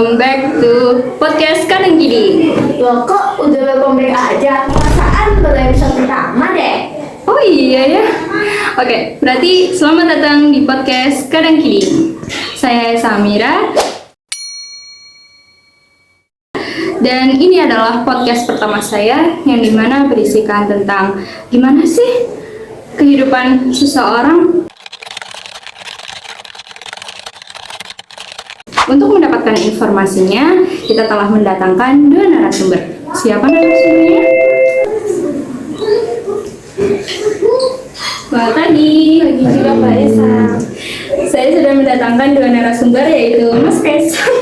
welcome back to podcast Kadang Gini. Loh kok udah welcome back aja? Perasaan baru episode pertama deh. Oh iya ya. Oke, berarti selamat datang di podcast Kadang Gini. Saya Samira. Dan ini adalah podcast pertama saya yang dimana berisikan tentang gimana sih kehidupan seseorang. Untuk mendapatkan informasinya, kita telah mendatangkan dua narasumber. Siapa narasumbernya? Selamat pagi juga Mbak Esa. Saya sudah mendatangkan dua narasumber yaitu Mas Kaisang.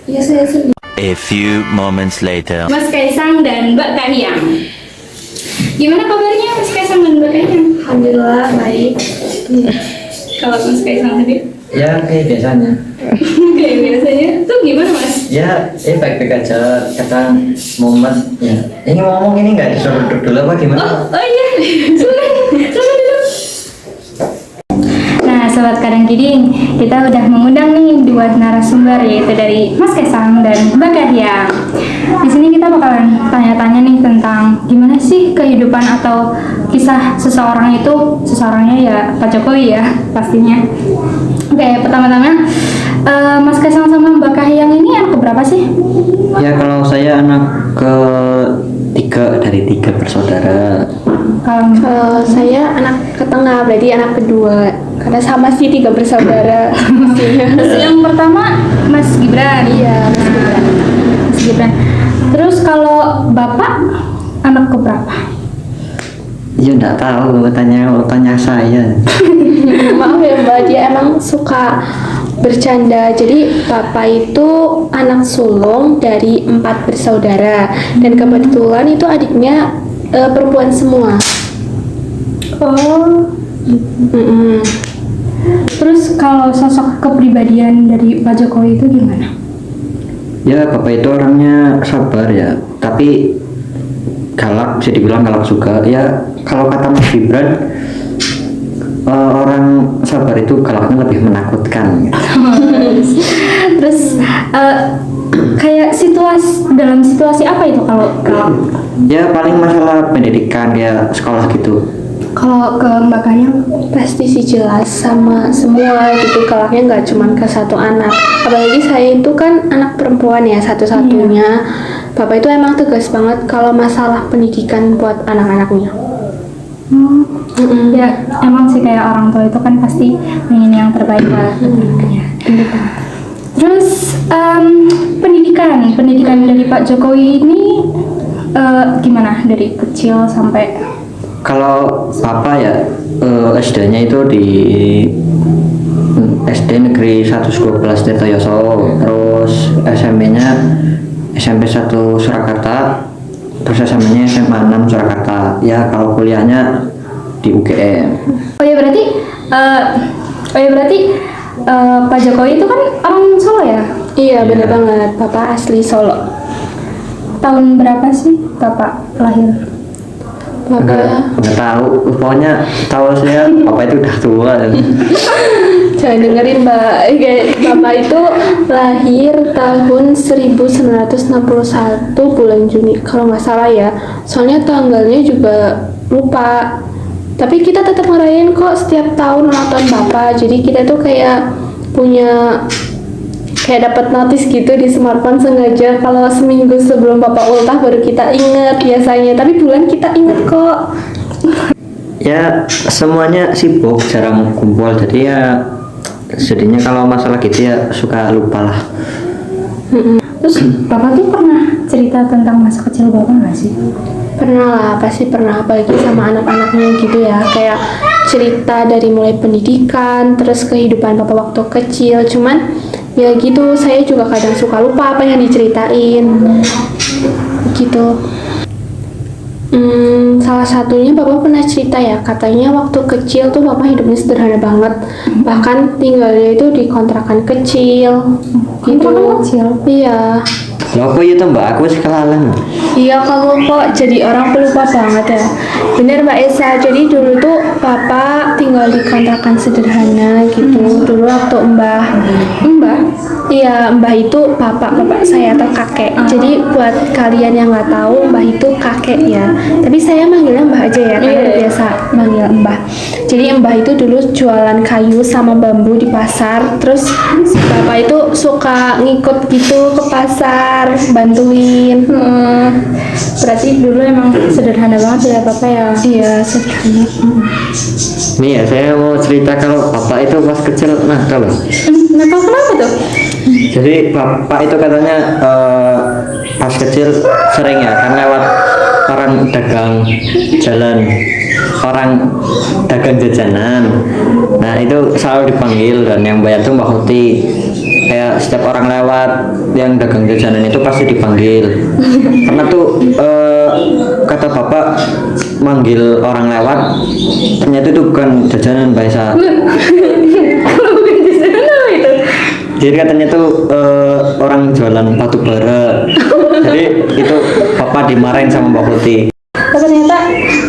Ya saya sendiri. A few moments later. Mas Kaisang dan Mbak Kahiyang. Gimana kabarnya Mas Kaisang dan Mbak Kahiyang? Alhamdulillah baik. Kalau Mas Kaisang sendiri? Ya kayak biasanya. Kayak biasanya. Tuh gimana Mas? Ya, baik-baik aja. Kadang momen. Ya. Ini ngomong ini nggak disuruh duduk dulu apa gimana? Oh iya, silakan duduk. Nah, sobat Kadang Giding, kita udah mengundang nih dua narasumber yaitu dari Mas Kaisang dan Mbak Kahiyang. Di sini kita bakalan tanya-tanya nih tentang gimana sih kehidupan atau kisah seseorang itu, seseorangnya ya Pak Jokowi ya pastinya. Oke, pertama-tama Mas Kaisang sama Mbak Kahiyang ini anak berapa sih? Ya kalau saya anak ketiga dari 3 bersaudara. Kalau saya anak ke tengah, berarti anak kedua. Karena sama sih 3 bersaudara. Terus yang pertama Mas Gibran. Iya, Mas Gibran. Mas Gibran. Terus kalau Bapak anak keberapa? Ya nggak tahu, tanya saya. Maaf ya Mbak, dia emang suka bercanda. Jadi Bapak itu anak sulung dari 4 bersaudara. Dan kebetulan itu adiknya perempuan semua. Oh. Terus kalau sosok kepribadian dari Pak Jokowi itu gimana? Ya Bapak itu orangnya sabar ya, tapi galak, bisa dibilang galak juga. Ya kalau kata Mas Gibran, orang sabar itu galaknya lebih menakutkan. Terus kayak dalam situasi apa itu kalau galak? Ya paling masalah pendidikan ya, sekolah gitu. Kalau ke Mbak Kahiyang? Pasti sih jelas sama semua gitu, galaknya nggak cuma ke satu anak. Apalagi saya itu kan anak perempuan ya, satu-satunya. Bapak itu emang tegas banget kalau masalah pendidikan buat anak-anaknya. Ya emang sih kayak orang tua itu kan pasti ingin yang terbaik lah. Terus pendidikan dari Pak Jokowi ini gimana dari kecil sampai? Kalau Bapak ya SD-nya itu di SD Negeri 112 Tirtoyoso, terus SMP-nya SMP 1 Surakarta, terus SMA-nya SMA 6 Surakarta. Ya kalau kuliahnya di UGM. Oh ya berarti Pak Jokowi itu kan orang Solo ya? Iya bener banget, Bapak asli Solo. Tahun berapa sih Bapak lahir? Bapak Nggak tahu, pokoknya tahu saya Bapak itu udah tua. jangan dengerin Mbak. Bapak itu lahir tahun 1961 bulan Juni kalau nggak salah ya. Soalnya tanggalnya juga lupa. Tapi kita tetap ngerayain kok setiap tahun ulang tahun Bapak. Jadi kita tuh kayak dapat notis gitu di smartphone sengaja kalau seminggu sebelum Bapak ultah baru kita inget biasanya. Tapi bulan kita inget kok. Ya semuanya sibuk, jarang kumpul, jadi ya sedihnya kalau masalah gitu ya suka lupa lah. Terus Bapak tuh pernah cerita tentang masa kecil Bapak nggak sih? Pernah lah, pasti pernah, apalagi sama anak-anaknya gitu ya. Kayak cerita dari mulai pendidikan, terus kehidupan Bapak waktu kecil. Cuman ya gitu, saya juga kadang suka lupa apa yang diceritain gitu. Salah salah satunya Bapak pernah cerita ya, katanya waktu kecil tuh Bapak hidupnya sederhana banget. Bahkan tinggalnya itu di kontrakan kecil. Gitu. Kontrakan kecil? Iya. Lah apa ya tuh Mbak? Aku wis kelalen. Iya, kamu kok jadi orang pelupa banget ya. Bener Mbak Esa, jadi dulu tuh Bapak tinggal di kontrakan sederhana gitu. Dulu waktu Mbah, iya Mbah itu bapak saya atau kakek. Jadi buat kalian yang nggak tahu, Mbah itu kakek ya. Tapi saya manggilnya Mbah aja ya, karena biasa manggil Mbah. Jadi Mbah itu dulu jualan kayu sama bambu di pasar. Terus Bapak itu suka ngikut gitu ke pasar, bantuin. Berarti dulu emang sederhana banget ya Bapak ya? Iya, sederhana. Nih ya, saya mau cerita kalau bapak itu pas kecil nakal loh. Nakal kenapa tuh? Jadi bapak itu katanya pas kecil sering ya kan lewat orang dagang jalan, orang dagang jajanan. Nah itu selalu dipanggil dan yang bayar tuh Mbak Huti. Kayak setiap orang lewat yang dagang jajanan itu pasti dipanggil. Karena tuh kata bapak manggil orang lewat ternyata itu bukan jajanan Mbak Esa. Kalau bukan di sana apa itu? Jadi katanya tuh orang jualan batu bara. Jadi itu bapak dimarahin sama Mbak Putih. Oh, ternyata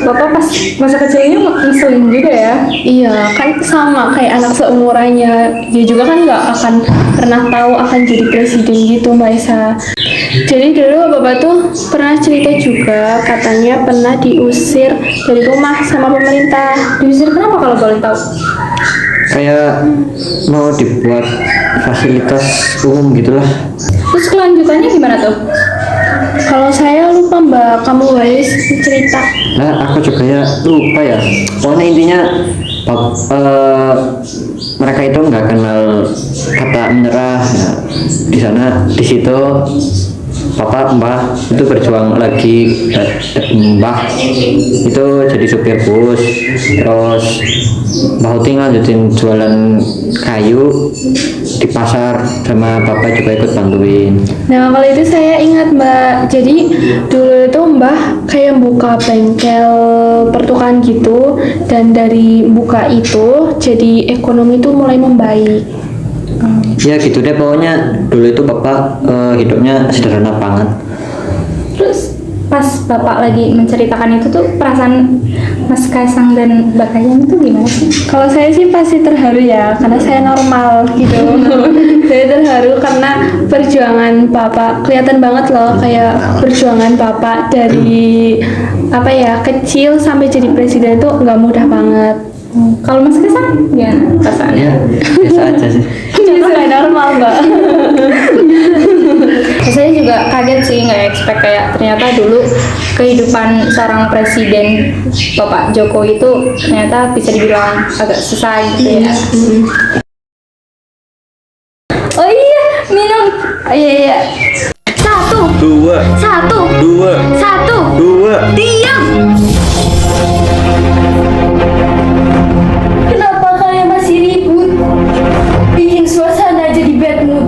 Bapak pas masa kecilnya ngeselin juga ya? Iya, kan sama kayak anak seumurannya. Dia juga kan nggak akan pernah tahu akan jadi presiden gitu Mbak Esa. Jadi dulu Bapak tuh pernah cerita juga, katanya pernah diusir dari rumah sama pemerintah. Diusir kenapa kalau boleh tahu? Kayak mau dibuat fasilitas umum gitulah. Terus kelanjutannya gimana tuh? Kalau saya lupa Mbak, kamu boleh cerita. Nah aku juga ya lupa ya. Pokoknya intinya mereka itu nggak kenal kata menyerah. Ya, di sana di situ Bapak Mbah itu berjuang lagi. Mbah itu jadi supir bus, terus Mbah Uti lanjutin jualan kayu di pasar sama Bapak juga ikut bantuin. Nah kalau itu saya ingat Mbak, jadi dulu itu Mbah kayak buka bengkel pertukaran gitu, dan dari buka itu jadi ekonomi itu mulai membaik. Ya gitu deh pokoknya dulu itu Bapak hidupnya sederhana banget. Terus pas Bapak lagi menceritakan itu tuh perasaan Mas Kaisang dan Mbak Kayang itu gimana sih? Kalau saya sih pasti terharu ya, karena saya normal gitu. Saya terharu karena perjuangan Bapak kelihatan banget loh, kayak perjuangan Bapak dari apa ya kecil sampai jadi presiden itu nggak mudah banget. Kalau Mas Kaisang gimana perasaannya? Ya biasa aja sih. Jadi saya normal Mbak. Saya juga kaget sih, nggak expect kayak ternyata dulu kehidupan seorang presiden Bapak Jokowi itu ternyata bisa dibilang agak susah gitu ya. Oh iya, minum. Oh iya iya. Satu, Dua, satu, dua, satu. dua. Diam. Kenapa kalian masih ribut? Bikin suasana jadi bad mood.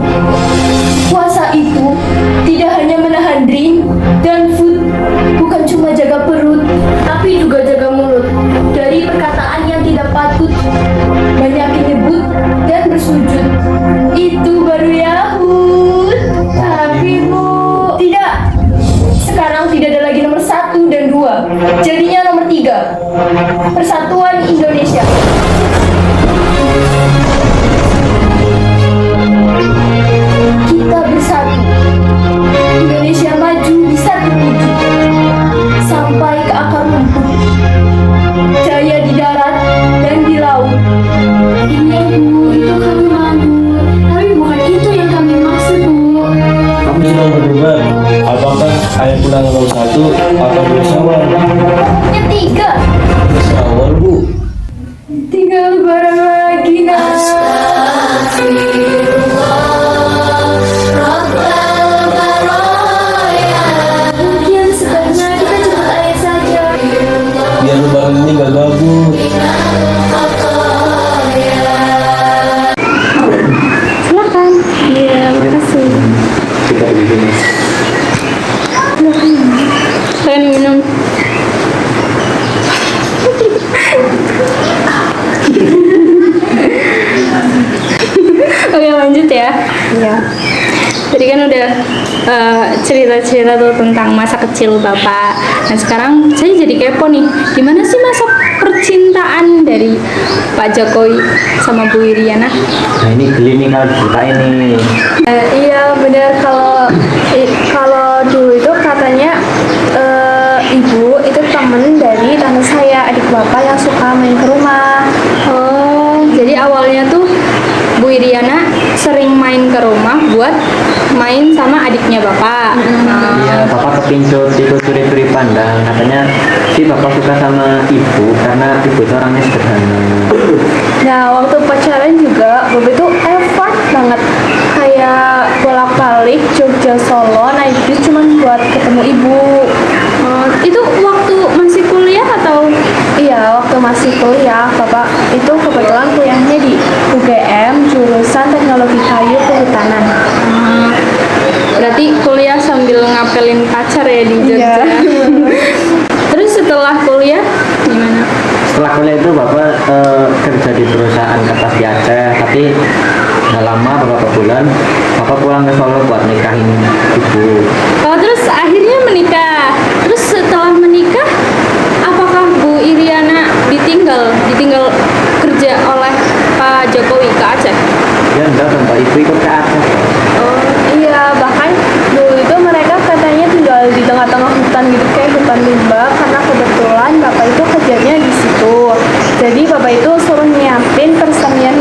Puasa itu tidak hanya menahan drink dan food, bukan cuma jaga perut, tapi juga jaga mulut dari perkataan yang tidak patut, banyak nyebut dan bersujud. Itu baru Yahud. Tapi Bu, tidak. Sekarang tidak ada lagi nomor 1 dan 2. Jadinya nomor 3. Persatuan Indonesia. Kita bersatu. Indonesia maju bisa terwujud sampai ke akar rumput. Jaya di darat dan di laut. Iya Bu, itu kami mampu. Tapi bukan itu yang kami maksud Bu. Kami sedang berdebat apakah ayat undang nomor 1 atau bersawal. Yang 3. Bersawal Bu. Tinggal lebaran lagi nak. Mungkin sebaiknya kita jemput ayah saja. Biar lebaran ini gak gabut. Silakan. Iya, makasih. Kita begini. Kalian minum. cerita-cerita tuh tentang masa kecil Bapak. Nah sekarang saya jadi kepo nih, gimana sih masa percintaan dari Pak Jokowi sama Bu Iriana? Nah ini geli nih kalau cerita ini. Iya benar, kalau dulu itu katanya ibu itu temen dari tante saya, adik bapak yang suka main ke rumah. Oh, jadi awalnya tuh Bu Iriana sering main ke rumah buat main sama adiknya Bapak. Iya, bapak kepincut itu curi-curi pandang. Katanya si bapak suka sama ibu karena ibu itu orangnya sederhana. Nah waktu pacaran juga bapak itu effort banget, kayak bolak-balik Jogja Solo naik bis cuma buat ketemu ibu. Itu waktu masih kuliah atau? Iya, waktu masih kuliah, Bapak itu kebetulan kuliahnya di UGM, jurusan Teknologi Kayu Kehutanan. Berarti kuliah sambil ngapelin pacar ya di Jogja. Terus setelah kuliah gimana? Setelah kuliah itu bapak kerja di perusahaan kertas di Aceh, tapi nggak lama beberapa bulan bapak pulang ke Solo buat nikahin ibu. Oh, terus akhirnya menikah. Terus setelah menikah, apakah Bu Iriana ditinggal kerja oleh Pak Jokowi ke Aceh? Ya enggak, tanpa ibu ikut ke Aceh. Oh iya, bahkan dulu itu mereka katanya tinggal di tengah-tengah hutan gitu, kayak hutan rimba, karena kebetulan Bapak itu kerjanya di situ. Jadi Bapak itu suruh nyiapin persemian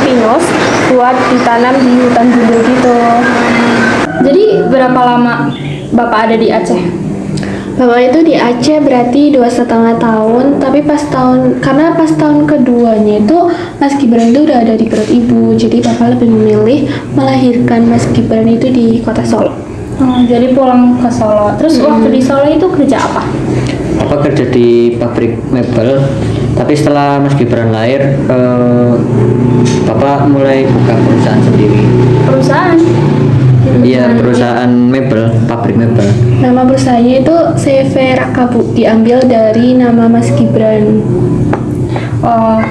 pinus buat ditanam di hutan gundul gitu. Jadi berapa lama Bapak ada di Aceh? Bapak itu di Aceh berarti 2,5 tahun, tapi karena pas tahun keduanya itu Mas Gibran itu udah ada di perut ibu, jadi Bapak lebih memilih melahirkan Mas Gibran itu di kota Solo. Jadi pulang ke Solo. Terus waktu di Solo itu kerja apa? Bapak kerja di pabrik mebel, tapi setelah Mas Gibran lahir, Bapak mulai buka perusahaan sendiri. Perusahaan? Iya, perusahaan mebel, pabrik mebel. Nama perusahaannya itu CV Rakabu, diambil dari nama Mas Gibran. Oh,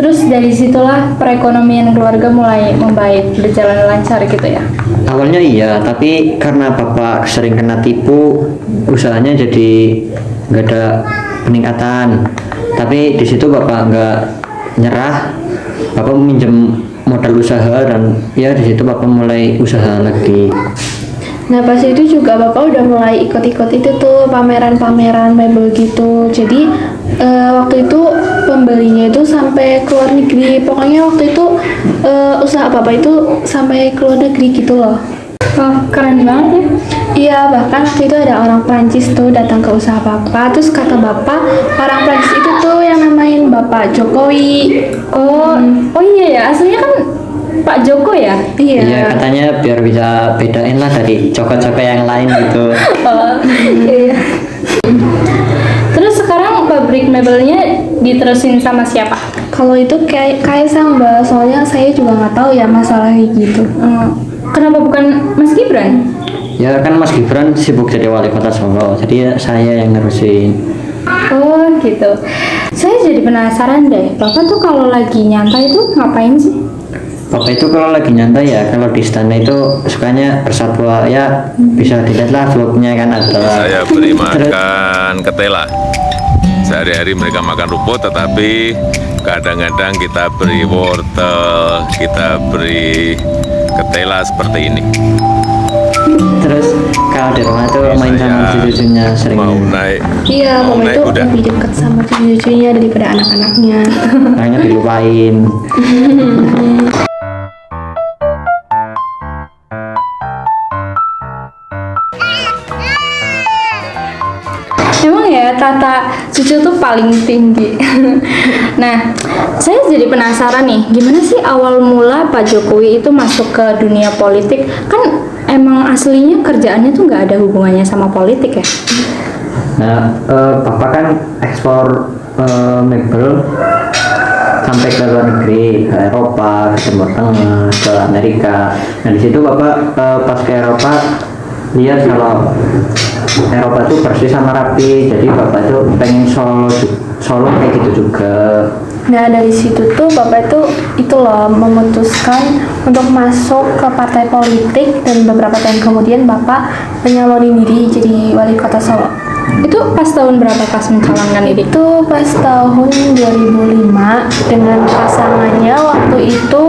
terus dari situlah perekonomian keluarga mulai membaik, berjalan lancar gitu ya? Awalnya iya, tapi karena bapak sering kena tipu, usahanya jadi nggak ada peningkatan. Tapi di situ bapak nggak nyerah, bapak minjem modal usaha dan ya di situ bapak mulai usaha lagi. Nah pas itu juga Bapak udah mulai ikut-ikut itu tuh pameran-pameran mebel gitu. Jadi waktu itu pembelinya itu sampai ke luar negeri. Pokoknya waktu itu usaha Bapak itu sampai ke luar negeri gitu loh. Oh, keren banget ya. Iya, bahkan waktu itu ada orang Prancis tuh datang ke usaha Bapak. Terus kata Bapak, orang Prancis itu tuh yang namain Bapak Jokowi. Oh iya ya, aslinya kan Pak Joko ya? Iya. Iya, katanya biar bisa bedain lah dari coklat-coklat yang lain gitu. Oh, iya. Terus sekarang pabrik mebelnya diterusin sama siapa? Kalau itu Kaisang Mbak, soalnya saya juga nggak tahu ya masalah kayak gitu. Kenapa bukan Mas Gibran? Ya kan Mas Gibran sibuk jadi wali kota Solo, jadi saya yang nerusin. Oh gitu. Saya jadi penasaran deh, Bapak tuh kalau lagi nyantai tuh ngapain sih? Bapak itu kalau lagi nyantai ya, kalau di istana itu sukanya bersatwa ya, bisa dilihat lah vlognya kan ada. Saya beri makan ketela. Sehari-hari mereka makan rumput, tetapi kadang-kadang kita beri wortel, kita beri ketela seperti ini. Terus kalau di rumah tuh main sama cucu-cucunya sering. Mau naik, Iya, mau Bapak naik itu kuda. lebih dekat sama cucu-cucunya daripada anak-anaknya. Makanya dilupain. Emang ya tata cucu tuh paling tinggi. Nah, saya jadi penasaran nih, gimana sih awal mula Pak Jokowi itu masuk ke dunia politik? Kan emang aslinya kerjaannya tuh nggak ada hubungannya sama politik ya? Nah, Bapak kan ekspor mebel sampai ke luar negeri, ke Eropa, ke Timur Tengah, ke Amerika. Nah, di situ Bapak pas ke Eropa lihat kalau Eropa tuh bersih sama rapi, jadi Bapak tuh pengen Solo kayak gitu juga. Nah dari situ tuh Bapak itu loh memutuskan untuk masuk ke partai politik, dan beberapa tahun kemudian Bapak menyalonin diri jadi wali kota Solo. Itu pas tahun berapa pas mencalonkan diri? Itu pas tahun 2005 dengan pasangannya waktu itu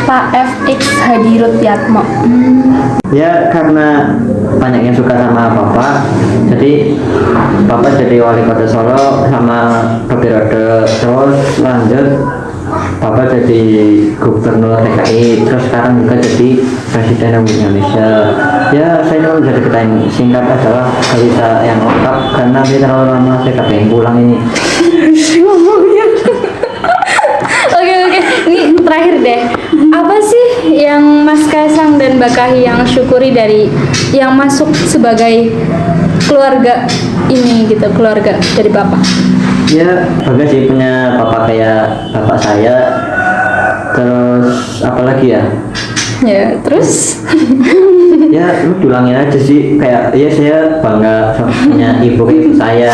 Pak FX Hadi Rutyatmo. Ya karena banyak yang suka sama Bapak, jadi Bapak jadi wali kota Solo sama periode, terus lanjut Bapak jadi gubernur DKI, terus sekarang juga jadi presiden Republik Indonesia. Ya saya cuma bisa diketahui singkat adalah gak bisa yang lengkap karena dia terlalu lama, saya gak pengen pulang ini. Oke, ini terakhir deh. Apa sih yang Mas Kaisang dan Mbak Kahiyang syukuri dari yang masuk sebagai keluarga ini gitu, keluarga dari Bapak? Ya bagus sih punya bapak kayak bapak saya. Terus apalagi ya? Ya, terus Ya lu bilangin aja sih, kayak ya saya bangga sama punya ibu kayak ibu saya,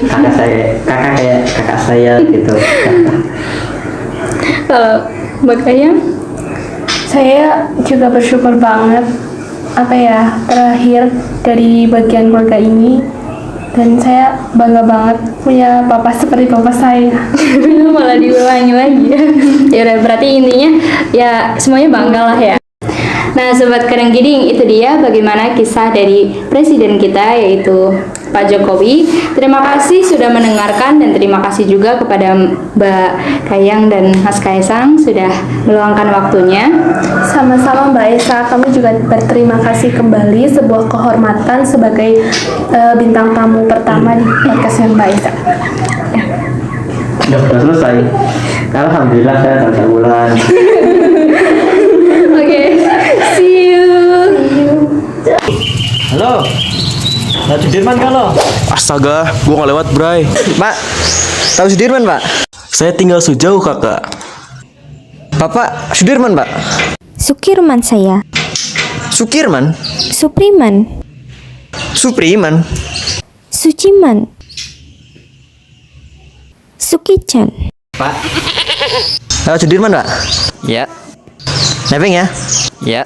kakak kayak kakak saya gitu. kalau Mbak Kahiyang? Saya juga bersyukur banget terlahir dari bagian keluarga ini, dan saya bangga banget punya papa seperti papa saya. Malah diulangi lagi ya. Ya udah, berarti intinya ya semuanya bangga lah ya. Nah, Sobat Kadang Giding, itu dia bagaimana kisah dari presiden kita yaitu Pak Jokowi. Terima kasih sudah mendengarkan, dan terima kasih juga kepada Mbak Kahiyang dan Mas Kaisang sudah meluangkan waktunya. Sama-sama Mbak Esa, kami juga berterima kasih kembali, sebuah kehormatan sebagai bintang tamu pertama di podcastnya Mbak Esa. Ya sudah selesai. Alhamdulillah saya tak bulan. Oke, see you. Halo. Nah, Sudirman kan lo? Astaga, gua nggak lewat, Bray. Pak, tahu Sudirman, Pak? Saya tinggal sejauh, Kakak. Bapak Sudirman, Pak? Sukirman saya. Sukirman? Supriman. Supriman? Suciman. Sukichan. Pak? Tahu Sudirman, Pak? Ya. Nebeng ya? Ya.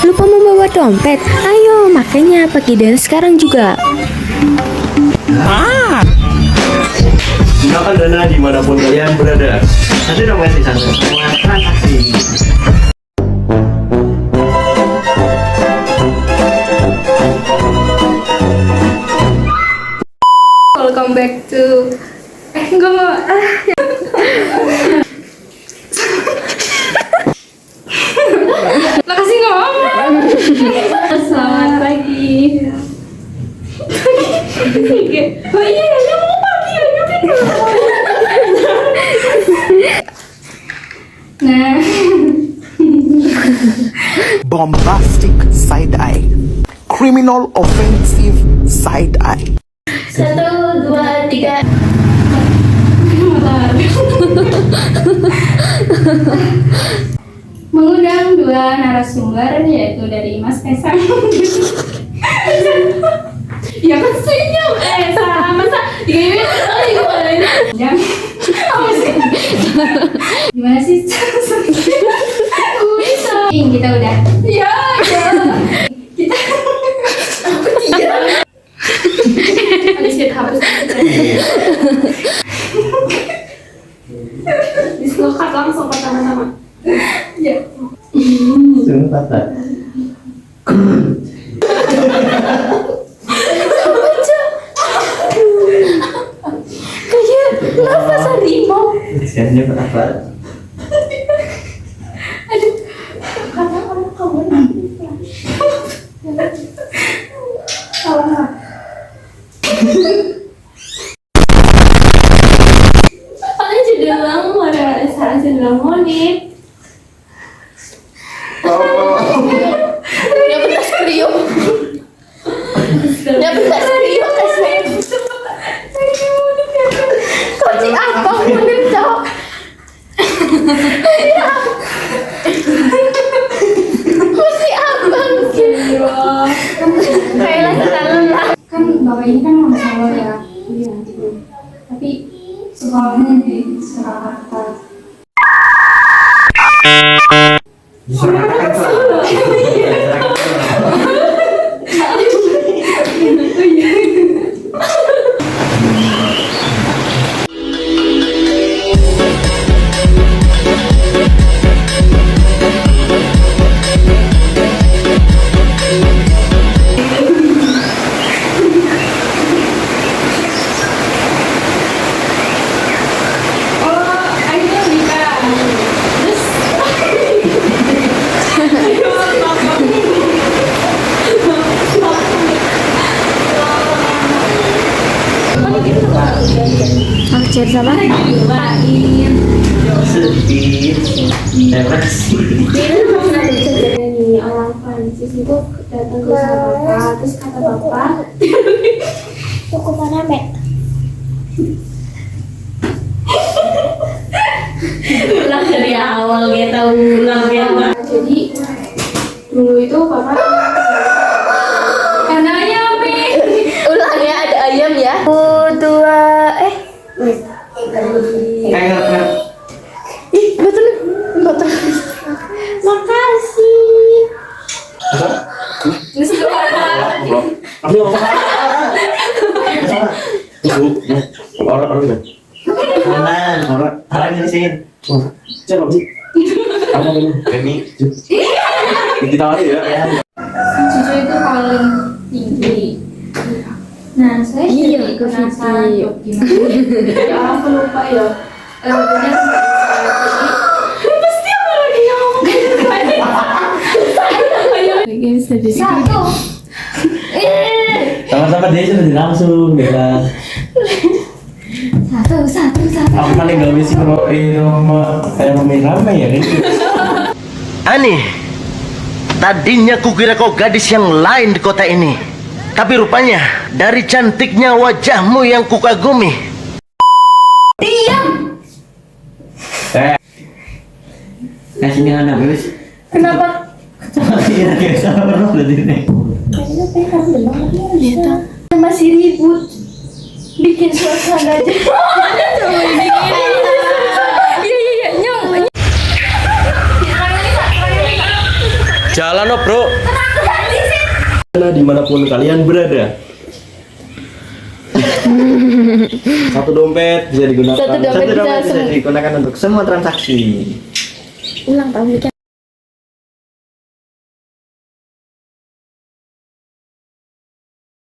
Lupa membawa dompet? Ayo, makanya pergi dari sekarang juga. Gunakan dana dimanapun kalian berada. Nanti dong kasih santai semua transaksi. Welcome back to enggak mau makasih ngomong. Selamat pagi. Oh iya, dia mau pagi lagi. Nah, Bombastic side eye. Criminal offensive side eye. 1, 2, 3. Mengundang 2 narasumber yaitu dari Mas Kaisang. Ya kan senyum masa gimana gimana sih kita udah ya kita harus dislokat langsung pertama-tama ya. Sungguh patah. Kayak nafas harimau. Isiannya apa? Aduh, karena kamu nanti. Salah. Paling judul ada salah judul monit. Ya benar kriuk. Ya benar kriuk kasih. Kunci apa monit cok? Kunci apa? Kayak dalam lah. Kan bapak ini kan orang Solo ya. Iya. Tapi sekolahnya di Surakarta. Aku chat sama. Ini orang Prancis itu datang ke rumah bapak, terus kata bapak, Mau kemana, Mek? Ulang dari awal kita ulang ya. jadi dulu itu bapak Karena ya, ulang ya, ada ayam ya. 1, 2, Ih, betul. Makasih. Orang ini sih. Coba sih. Apa ini? Ditawari ya. Cucu itu paling tinggi. Nah, saya jadi penasaran tuh gimana. Ya orang pelupa ya. Benar pasti apa lagi ngomong. Satu. Sama-sama dia sudah langsung bilang. Satu. Aku paling gak bisa rame ya kan? Ani, tadinya kukira kau gadis yang lain di kota ini. Tapi rupanya dari cantiknya wajahmu yang kukagumi. Kasih anak guys. Kenapa? Kira-kira sama berarti nih. Masih ribut. Bikin suasana aja. Iya, nyong. Jalan no bro. Nah, dimanapun kalian berada. Satu dompet bisa digunakan. Satu dompet bisa Bisa digunakan untuk semua transaksi. ulang tahun weekend.